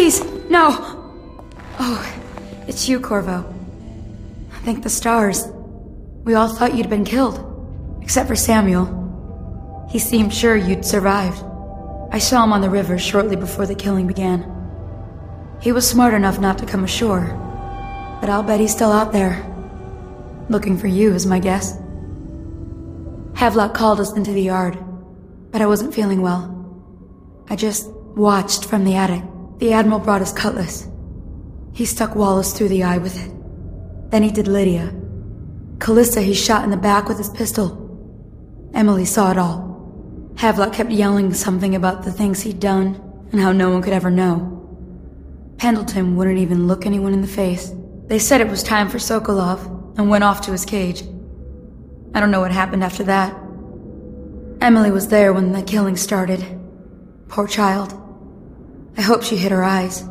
Please, no! Oh, it's you, Corvo. Thank the stars. We all thought you'd been killed. Except for Samuel. He seemed sure you'd survived. I saw him on the river shortly before the killing began. He was smart enough not to come ashore. But I'll bet he's still out there. Looking for you is my guess. Havelock called us into the yard, but I wasn't feeling well. I just watched from the attic. The Admiral brought his cutlass. He stuck Wallace through the eye with it. Then he did Lydia. Callista he shot in the back with his pistol. Emily saw it all. Havelock kept yelling something about the things he'd done, and how no one could ever know. Pendleton wouldn't even look anyone in the face. They said it was time for Sokolov, and went off to his cage. I don't know what happened after that. Emily was there when the killing started. Poor child. I hope she hid her eyes.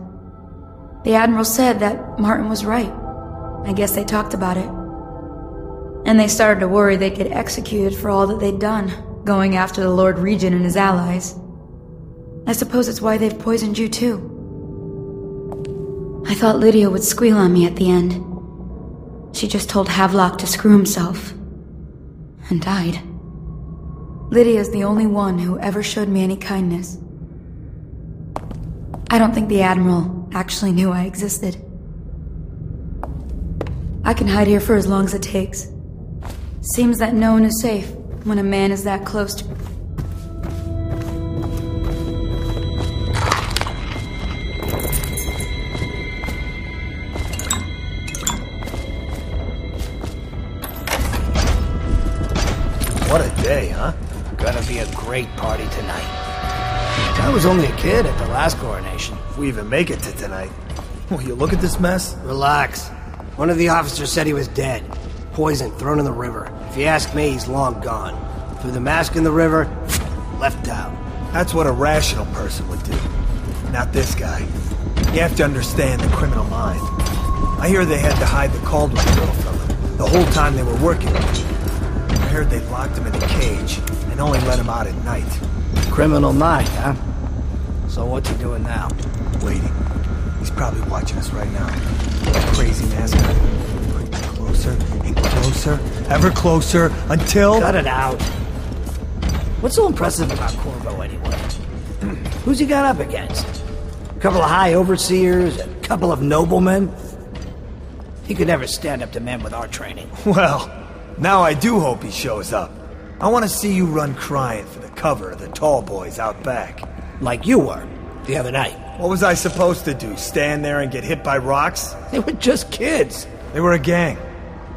The Admiral said that Martin was right. I guess they talked about it. And they started to worry they'd get executed for all that they'd done, going after the Lord Regent and his allies. I suppose it's why they've poisoned you too. I thought Lydia would squeal on me at the end. She just told Havelock to screw himself. And died. Lydia's the only one who ever showed me any kindness. I don't think the Admiral actually knew I existed. I can hide here for as long as it takes. Seems that no one is safe when a man is that close to... What a day, huh? Gonna be a great party tonight. I was only a kid at the last coronation. If we even make it to tonight. Will you look at this mess? Relax. One of the officers said he was dead. Poisoned, thrown in the river. If you ask me, he's long gone. Threw the mask in the river, left town. That's what a rational person would do. Not this guy. You have to understand the criminal mind. I hear they had to hide the Caldwell girl from him the whole time they were working with him. I heard they locked him in a cage and only let him out at night. Criminal mind, huh? So what's he doing now? Waiting. He's probably watching us right now. That crazy mascot. Closer and closer, ever closer, until... Cut it out. What's so impressive about Corvo, anyway? Who's he got up against? A couple of high overseers, a couple of noblemen? He could never stand up to men with our training. Well, now I do hope he shows up. I want to see you run crying for the cover of the tall boys out back. Like you were, the other night. What was I supposed to do, stand there and get hit by rocks? They were just kids. They were a gang.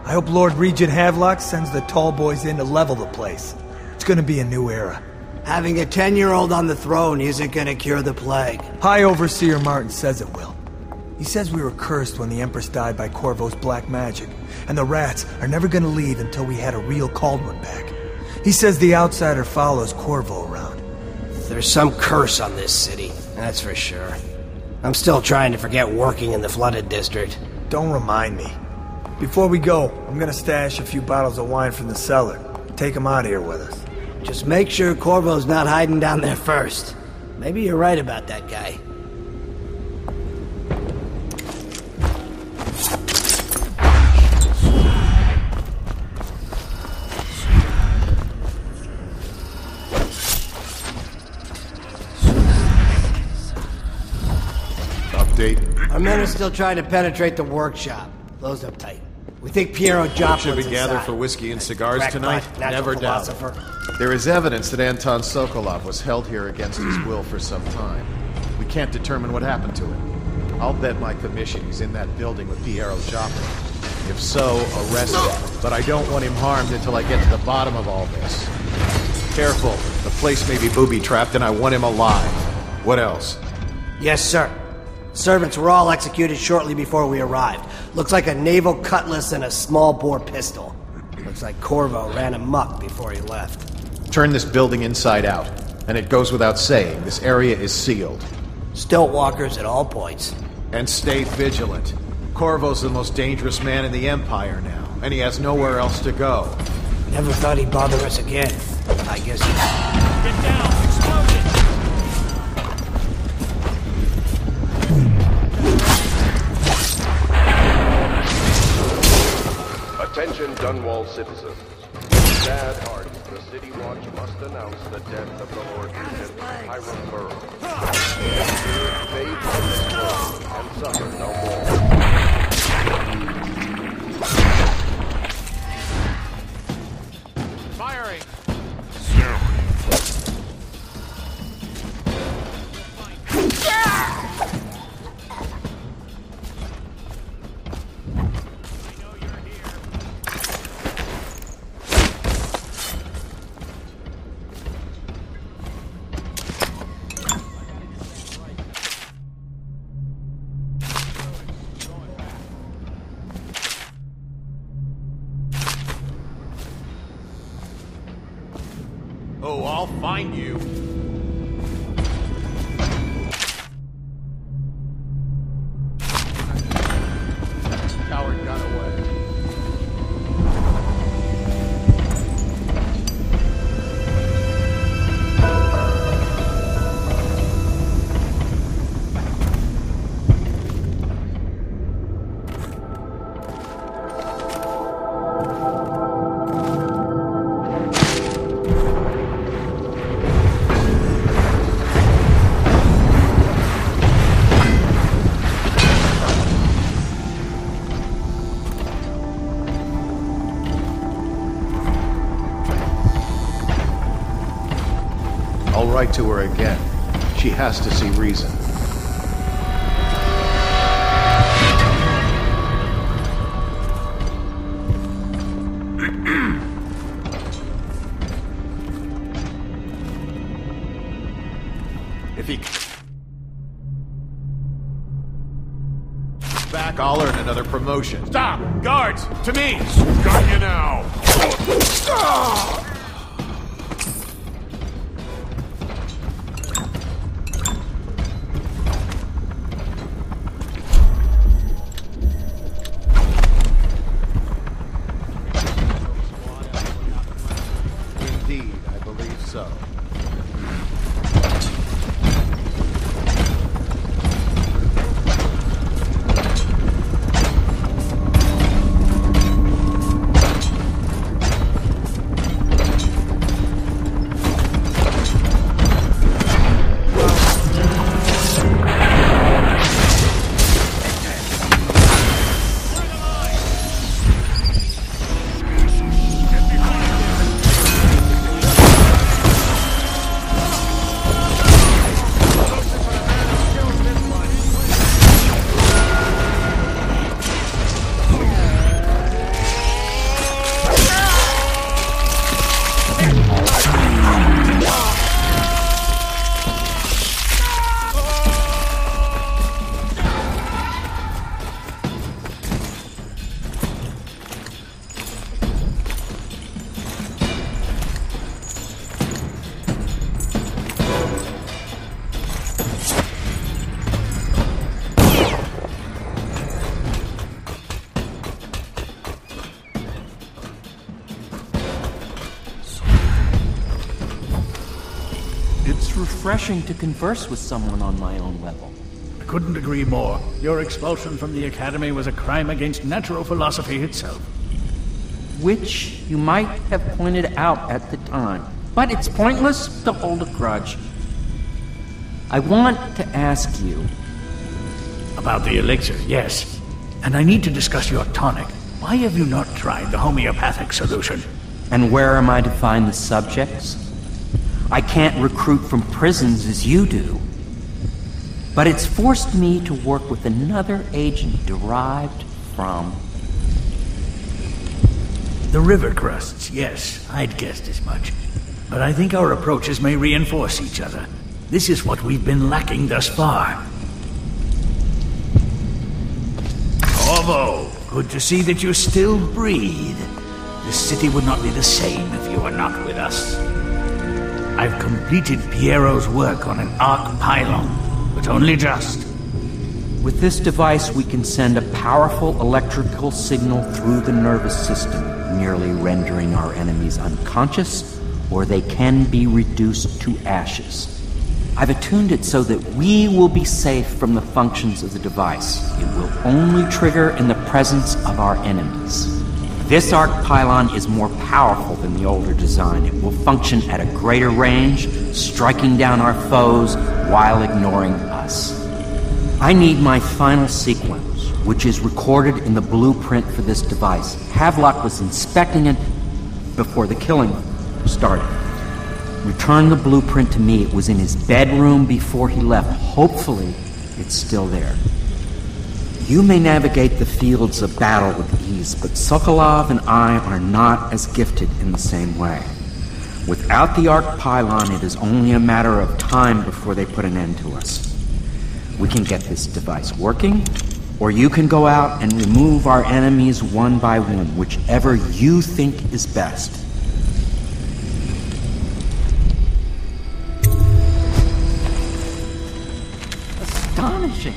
I hope Lord Regent Havelock sends the tall boys in to level the place. It's gonna be a new era. Having a 10-year-old on the throne isn't gonna cure the plague. High Overseer Martin says it will. He says we were cursed when the Empress died by Corvo's black magic, and the rats are never gonna leave until we had a real Caldwell back. He says the outsider follows Corvo around. There's some curse on this city, that's for sure. I'm still trying to forget working in the flooded district. Don't remind me. Before we go, I'm gonna stash a few bottles of wine from the cellar. Take them out here with us. Just make sure Corvo's not hiding down there first. Maybe you're right about that guy. Update. Our men are still trying to penetrate the workshop. Closed up tight. We think Piero Joplin's Should we gather inside. for whiskey and cigars Crackpot, tonight? natural Never doubt it. philosopher. There is evidence that Anton Sokolov was held here against his will for some time. We can't determine what happened to him. I'll bet my commission he's in that building with Piero Joplin. If so, arrest him. But I don't want him harmed until I get to the bottom of all this. Careful. The place may be booby-trapped and I want him alive. What else? Yes, sir. Servants were all executed shortly before we arrived. Looks like a naval cutlass and a small-bore pistol. Looks like Corvo ran amok before he left. Turn this building inside out. And it goes without saying, this area is sealed. Stilt walkers at all points. And stay vigilant. Corvo's the most dangerous man in the Empire now, and he has nowhere else to go. Never thought he'd bother us again. I guess he... Get down! Explosion! Attention Dunwall citizens. With sad hearts, the City Watch must announce the death of the Lord Regent, Hiram Burrow. Fade from this world and suffer no more. Firing! Oh, I'll find you. Coward got away. I'll write to her again. She has to see reason. If he... back, I'll earn another promotion. Stop! Guards! To me! Got you now! Indeed, I believe so. It's refreshing to converse with someone on my own level. I couldn't agree more. Your expulsion from the Academy was a crime against natural philosophy itself. Which you might have pointed out at the time. But it's pointless to hold a grudge. I want to ask you... About the elixir, yes. And I need to discuss your tonic. Why have you not tried the homeopathic solution? And where am I to find the subjects? I can't recruit from prisons as you do. But it's forced me to work with another agent derived from... The river crusts, yes. I'd guessed as much. But I think our approaches may reinforce each other. This is what we've been lacking thus far. Corvo, good to see that you still breathe. This city would not be the same if you were not with us. I've completed Piero's work on an arc pylon, but only just. With this device, we can send a powerful electrical signal through the nervous system, nearly rendering our enemies unconscious, or they can be reduced to ashes. I've attuned it so that we will be safe from the functions of the device. It will only trigger in the presence of our enemies. This arc pylon is more powerful than the older design. It will function at a greater range, striking down our foes while ignoring us. I need my final sequence, which is recorded in the blueprint for this device. Havelock was inspecting it before the killing started. Return the blueprint to me. It was in his bedroom before he left. Hopefully, it's still there. You may navigate the fields of battle with ease, but Sokolov and I are not as gifted in the same way. Without the arc pylon, it is only a matter of time before they put an end to us. We can get this device working, or you can go out and remove our enemies one by one, whichever you think is best. Astonishing.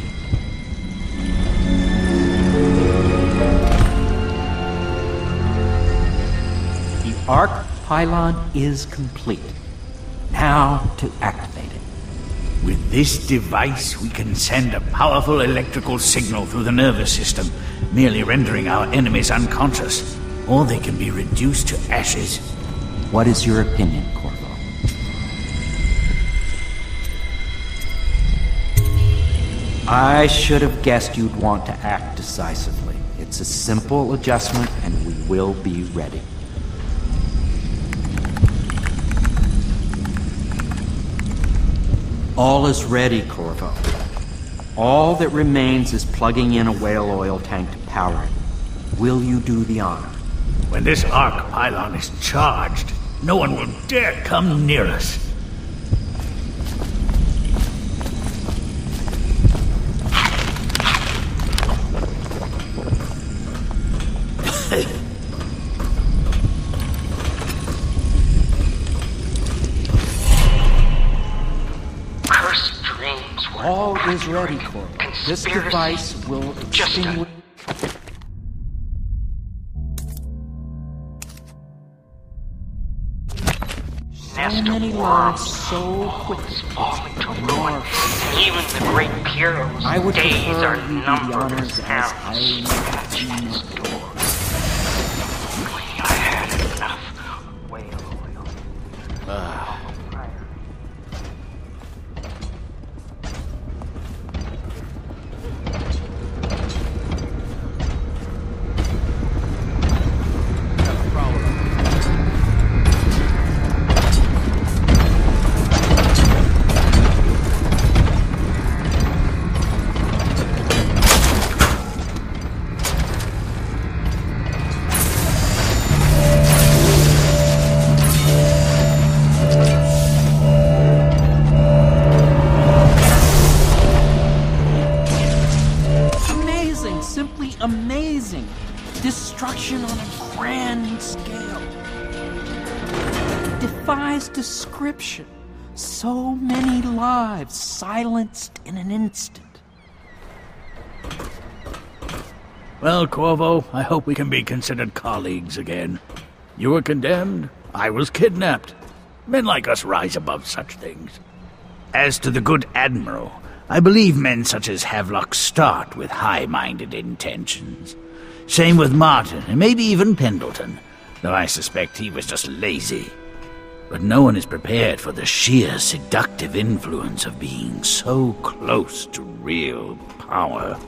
The arc pylon is complete. Now to activate it. With this device, we can send a powerful electrical signal through the nervous system, merely rendering our enemies unconscious, or they can be reduced to ashes. What is your opinion, Corvo? I should have guessed you'd want to act decisively. It's a simple adjustment, and we will be ready. All is ready, Corvo. All that remains is plugging in a whale oil tank to power it. Will you do the honor? When this arc pylon is charged, no one will dare come near us. All is ready, Corvo. This device will extinguish... So many lives so quickly. Falling to ruin. Even the great Piero's days are numbered as hours at his door. I had enough whale oil. Amazing! Destruction on a grand scale. Defies description. So many lives silenced in an instant. Well, Corvo, I hope we can be considered colleagues again. You were condemned, I was kidnapped. Men like us rise above such things. As to the good Admiral, I believe men such as Havelock start with high-minded intentions. Same with Martin, and maybe even Pendleton, though I suspect he was just lazy. But no one is prepared for the sheer seductive influence of being so close to real power.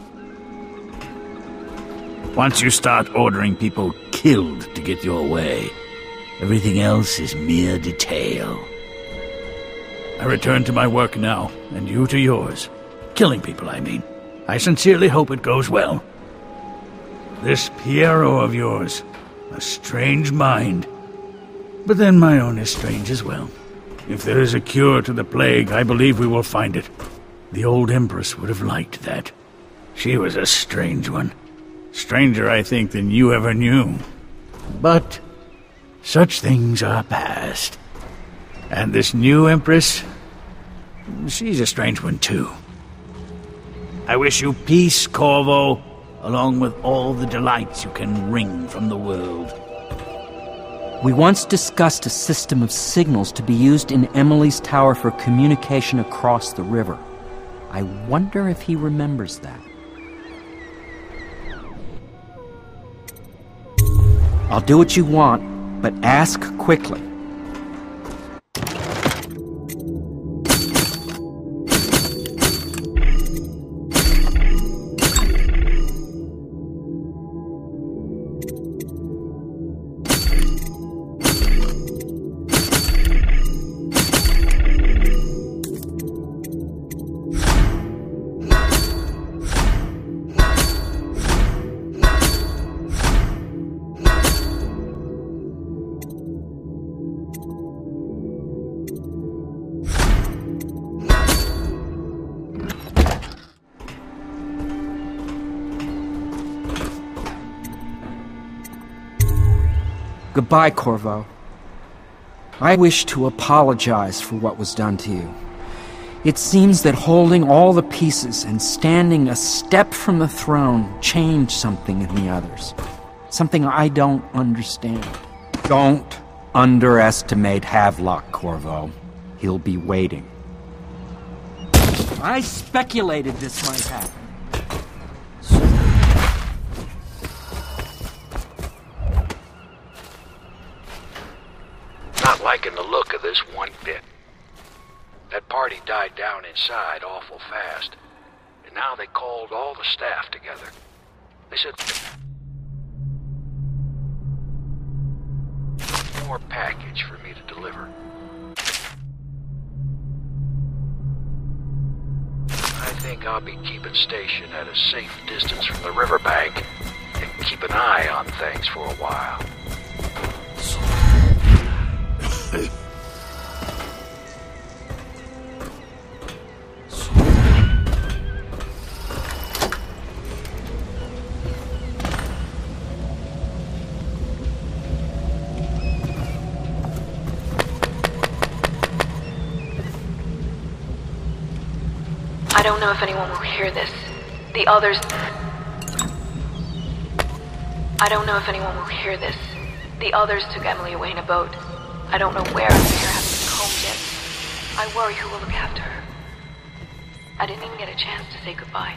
Once you start ordering people killed to get your way, everything else is mere detail. I return to my work now, and you to yours. Killing people, I mean. I sincerely hope it goes well. This Piero of yours, a strange mind. But then my own is strange as well. If there is a cure to the plague, I believe we will find it. The old Empress would have liked that. She was a strange one. Stranger, I think, than you ever knew. But such things are past. And this new Empress, she's a strange one too. I wish you peace, Corvo, along with all the delights you can wring from the world. We once discussed a system of signals to be used in Emily's tower for communication across the river. I wonder if he remembers that. I'll do what you want, but ask quickly. Goodbye, Corvo. I wish to apologize for what was done to you. It seems that holding all the pieces and standing a step from the throne changed something in the others. Something I don't understand. Don't underestimate Havelock, Corvo. He'll be waiting. I speculated this might happen. Not liking the look of this one bit. That party died down inside awful fast, and now they called all the staff together. They said more package for me to deliver. I think I'll be keeping station at a safe distance from the riverbank and keep an eye on things for a while. I don't know if anyone will hear this. The others... I don't know if anyone will hear this. The others took Emily away in a boat. I don't know where I'm here, haven't been home yet. I worry who will look after her. I didn't even get a chance to say goodbye.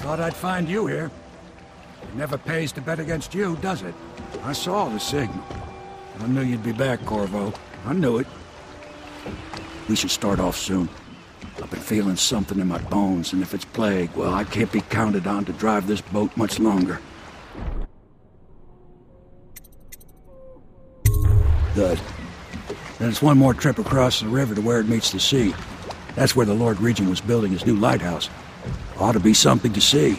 Thought I'd find you here. It never pays to bet against you, does it? I saw the signal. I knew you'd be back, Corvo. I knew it. We should start off soon. I've been feeling something in my bones, and if it's plague, well, I can't be counted on to drive this boat much longer. Good. Then it's one more trip across the river to where it meets the sea. That's where the Lord Regent was building his new lighthouse. Ought to be something to see.